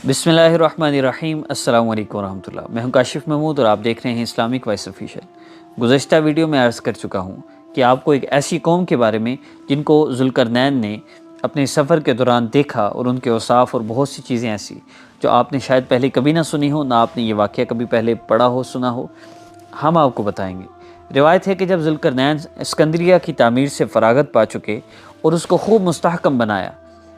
बिस्मिल्लाहिर्रहमानिर्रहीम। अस्सलाम वालेकुम रहमतुल्लाह। मैं हूं काशिफ महमूद और आप देख रहे हैं इस्लामिक वॉइस ऑफिशियल। गुज़श्ता वीडियो में अर्ज़ कर चुका हूं कि आपको एक ऐसी कौम के बारे में जिनको ज़ुल्करनैन ने अपने सफ़र के दौरान देखा और उनके औसाफ और बहुत सी चीज़ें ऐसी जो आपने शायद पहले कभी ना सुनी हो, ना आपने ये वाक़या कभी पहले पढ़ा हो, सुना हो, हम आपको बताएंगे। रिवायत है कि जब ज़ुल्करनैन सिकंदरिया की तामीर से फ़रागत पा चुके और उसको खूब मुस्तहकम बनाया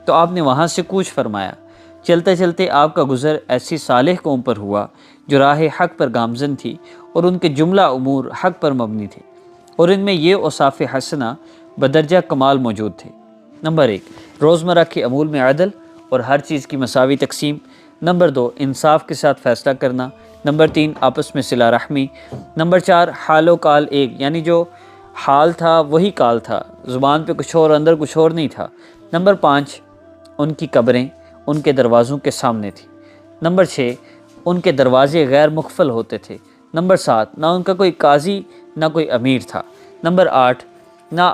तो आपने वहाँ से कूच फरमाया। चलते चलते आपका गुज़र ऐसी सालेह कौम पर हुआ जो राह हक़ पर गामज़न थी और उनके जुमला उमूर हक़ पर मबनी थे और इनमें ये औसाफ़ हसना बदरजा कमाल मौजूद थे। नंबर 1, रोज़मर्रा के अमूल में अदल और हर चीज़ की मसावी तकसीम। नंबर 2, इंसाफ के साथ फ़ैसला करना। नंबर 3, आपस में सिला रहमी। नंबर 4, हालो काल एक, यानी जो हाल था वही काल था, ज़ुबान पे कुछ और अंदर कुछ और नहीं था। नंबर 5, उनकी कब्रें उनके दरवाज़ों के सामने थी। नंबर 6, उनके दरवाज़े गैर मुखफल होते थे। नंबर 7, ना उनका कोई काजी ना कोई अमीर था। नंबर 8, ना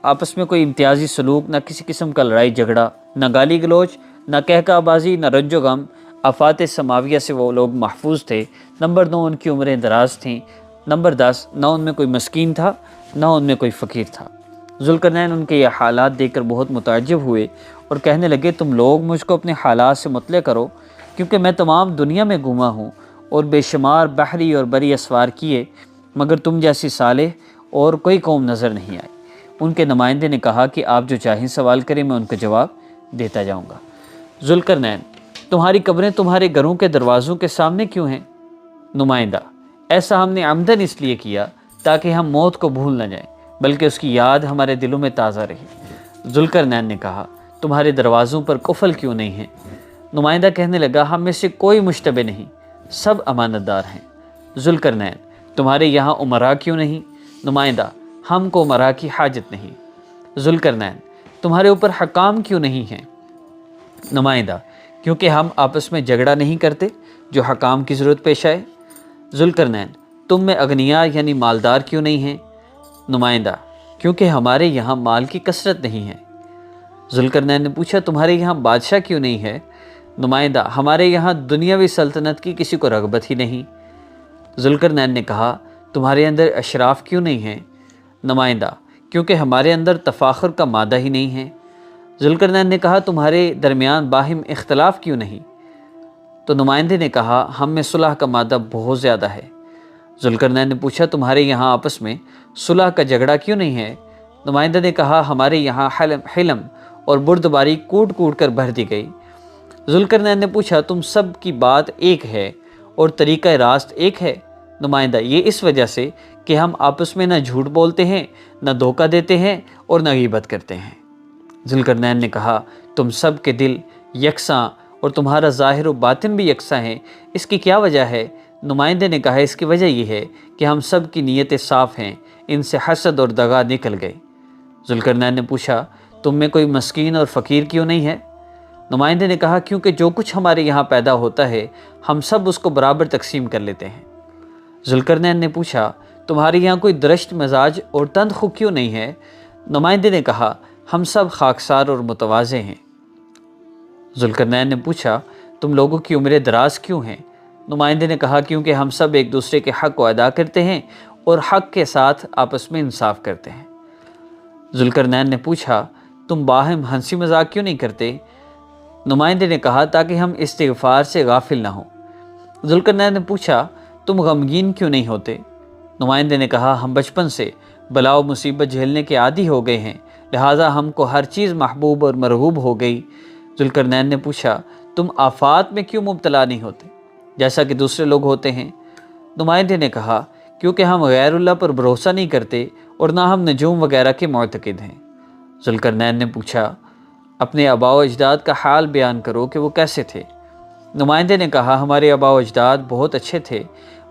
आपस में कोई इम्तियाजी सलूक, ना किसी किस्म का लड़ाई झगड़ा, ना गाली गलोच, ना कहकाबाजी, ना रंजो गम। आफात समाविया से वो लोग महफूज थे। नंबर 9, उनकी उम्रें दराज थीं। नंबर 10, ना उनमें कोई मस्कीन था ना उनमें कोई फ़कीर था। ज़ुल्करनैन उनके ये हालात देखकर बहुत मुताज्जिब हुए और कहने लगे, तुम लोग मुझको अपने हालात से मुतले करो, क्योंकि मैं तमाम दुनिया में घूमा हूँ और बेशुमार बहरी और बरी असवार किए, मगर तुम जैसी सालेह और कोई कौम नज़र नहीं आई। उनके नुमाइंदे ने कहा कि आप जो चाहें सवाल करें, मैं उनका जवाब देता जाऊँगा। ज़ुल्करनैन, तुम्हारी कब्रें तुम्हारे घरों के दरवाज़ों के सामने क्यों हैं? नुमाइंदा, ऐसा हमने आमदन इसलिए किया ताकि हम मौत को भूल न जाएं, बल्कि उसकी याद हमारे दिलों में ताज़ा रहे। ज़ुल्करनैन ने कहा, तुम्हारे दरवाज़ों पर कुफल क्यों नहीं है? नुमाइंदा कहने लगा, हम में से कोई मुश्तबे नहीं, सब अमानतदार हैं। ज़ुल्करनैन, तुम्हारे यहाँ उमरा क्यों नहीं? नुमाइंदा, हमको उमरा की हाजत नहीं। ज़ुल्करनैन, तुम्हारे ऊपर हकाम क्यों नहीं हैं? नुमाइंदा, क्योंकि हम आपस में झगड़ा नहीं करते जो हकाम की ज़रूरत पेश आए। ज़ुल्करनैन, तुम में अगनिया यानी मालदार क्यों नहीं हैं? नुमाइंदा, क्योंकि हमारे यहाँ माल की कसरत नहीं है। ज़ुल्करनैन ने पूछा, तुम्हारे यहाँ बादशाह क्यों नहीं है? नुमाइंदा, हमारे यहाँ दुनियावी सल्तनत की किसी को रग़बत ही नहीं। ज़ुल्करनैन ने कहा, तुम्हारे अंदर अशराफ क्यों नहीं है? नुमाइंदा, क्योंकि हमारे अंदर तफाखुर का मादा ही नहीं है। ज़ुल्करनैन ने कहा, तुम्हारे दरमियान बाहिम इख्तलाफ क्यों नहीं? तो नुमाइंदे ने कहा, हम में सुलह का मादा बहुत ज़्यादा है। ज़ुल्करनैन ने पूछा, तुम्हारे यहाँ आपस में सुलह का झगड़ा क्यों नहीं है? नुमाइंदे ने कहा, हमारे यहाँ हिलम और बुर्दबारी कूट कूट कर भर दी गई। ज़ुल्करनैन ने पूछा, तुम सब की बात एक है और तरीक़ा रास्त एक है? नुमाइंदा, ये इस वजह से कि हम आपस में न झूठ बोलते हैं, न धोखा देते हैं और न गीबत करते हैं। ज़ुल्करनैन ने कहा, तुम सब के दिल यकसां और तुम्हारा ज़ाहिर व बातिन भी यकसां है, इसकी क्या वजह है? नुमाइंदे ने कहा, इसकी वजह यह है कि हम सब की नीयतें साफ़ हैं, इनसे हसद और दगा निकल गए। ज़ुल्करनैन ने पूछा, तुम में कोई मस्कीन और फ़कीर क्यों नहीं है? नुमाइंदे ने कहा, क्योंकि जो कुछ हमारे यहाँ पैदा होता है हम सब उसको बराबर तकसीम कर लेते हैं। ज़ुल्करनैन ने पूछा, तुम्हारे यहाँ कोई दरश्त मिजाज और तंदखु क्यों नहीं है? नुमाइंदे ने कहा, हम सब खाकसार और मुतवाज़े हैं। ज़ुल्करनैन ने पूछा, तुम लोगों की उम्रें दराज क्यों हैं? नुमाइंदे ने कहा, क्योंकि हम सब एक दूसरे के हक़ को अदा करते हैं और हक़ के साथ आपस में इंसाफ करते हैं। ज़ुल्करनैन ने पूछा, तुम बाहिम हंसी मजाक क्यों नहीं करते? नुमाइंदे ने कहा, ताकि हम इस्तिग़फ़ार से गाफिल ना हों। ज़ुल्करनैन ने पूछा, तुम गमगीन क्यों नहीं होते? नुमाइंदे ने कहा, हम बचपन से बलाओ मुसीबत झेलने के आदी हो गए हैं, लिहाजा हमको हर चीज़ महबूब और मरगूब हो गई। ज़ुल्करनैन ने पूछा, तुम आफ़ात में क्यों मुब्तला नहीं होते जैसा कि दूसरे लोग होते हैं? नुमाइंदे ने कहा, क्योंकि हम गैरुल्लाह पर भरोसा नहीं करते और ना हम नजूम वगैरह के मुअतक़िद हैं। ज़ुल्करनैन ने पूछा, अपने आबा व अजदाद का हाल बयान करो कि वो कैसे थे? नुमाइंदे ने कहा, हमारे आबा व अजदाद बहुत अच्छे थे,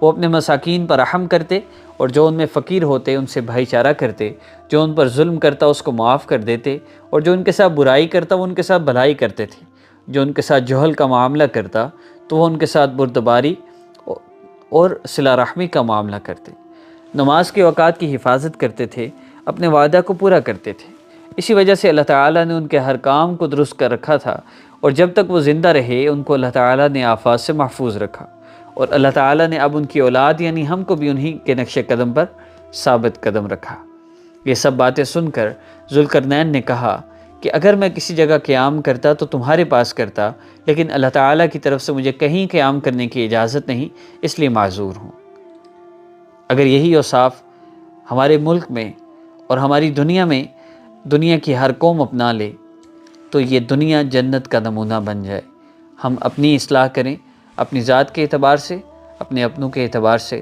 वो अपने मसाकीन पर रहम करते और जो उनमें फ़कीर होते उनसे भाईचारा करते, जो उन पर जुल्म करता उसको माफ़ कर देते और जो उनके साथ बुराई करता वो उनके साथ भलाई करते थे, जो उनके साथ जहल का मामला करता तो वो उनके साथ बुर्दबारी और सिला रहमी का मामला करते। नमाज के औकात की हिफाजत करते थे, अपने वादा को पूरा करते थे। इसी वजह से अल्लाह ताला ने उनके हर काम को दुरुस्त कर रखा था اور جب تک وہ زندہ رہے ان کو اللہ تعالیٰ نے آفات سے محفوظ رکھا، اور اللہ تعالیٰ نے اب ان کی اولاد یعنی ہم کو بھی انہی کے نقش قدم پر ثابت قدم رکھا۔ یہ سب باتیں سن کر ذوالقرنین نے کہا کہ اگر میں کسی جگہ قیام کرتا تو تمہارے پاس کرتا، لیکن اللہ تعالیٰ کی طرف سے مجھے کہیں قیام کرنے کی اجازت نہیں، اس لیے معذور ہوں۔ اگر یہی اوصاف ہمارے ملک میں اور ہماری دنیا میں دنیا کی ہر قوم اپنا لے تو یہ دنیا جنت کا نمونہ بن جائے۔ ہم اپنی اصلاح کریں، اپنی ذات کے اعتبار سے، اپنے اپنوں کے اعتبار سے،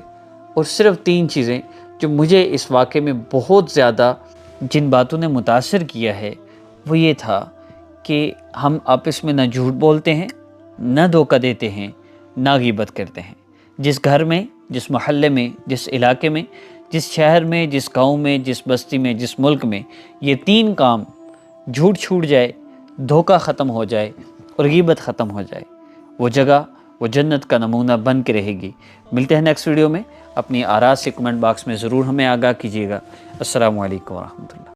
اور صرف 3 چیزیں جو مجھے اس واقعے میں بہت زیادہ جن باتوں نے متاثر کیا ہے وہ یہ تھا کہ ہم آپس میں نہ جھوٹ بولتے ہیں، نہ دھوکہ دیتے ہیں، نہ غیبت کرتے ہیں۔ جس گھر میں، جس محلے میں، جس علاقے میں، جس شہر میں، جس گاؤں میں، جس بستی میں، جس ملک میں یہ 3 کام جھوٹ چھوٹ جائے، دھوکہ ختم ہو جائے اور غیبت ختم ہو جائے، وہ جگہ وہ جنت کا نمونہ بن کے رہے گی۔ ملتے ہیں نیکسٹ ویڈیو میں، اپنی آراء سے کمنٹ باکس میں ضرور ہمیں آگاہ کیجیے گا۔ السلام علیکم ورحمۃ اللہ۔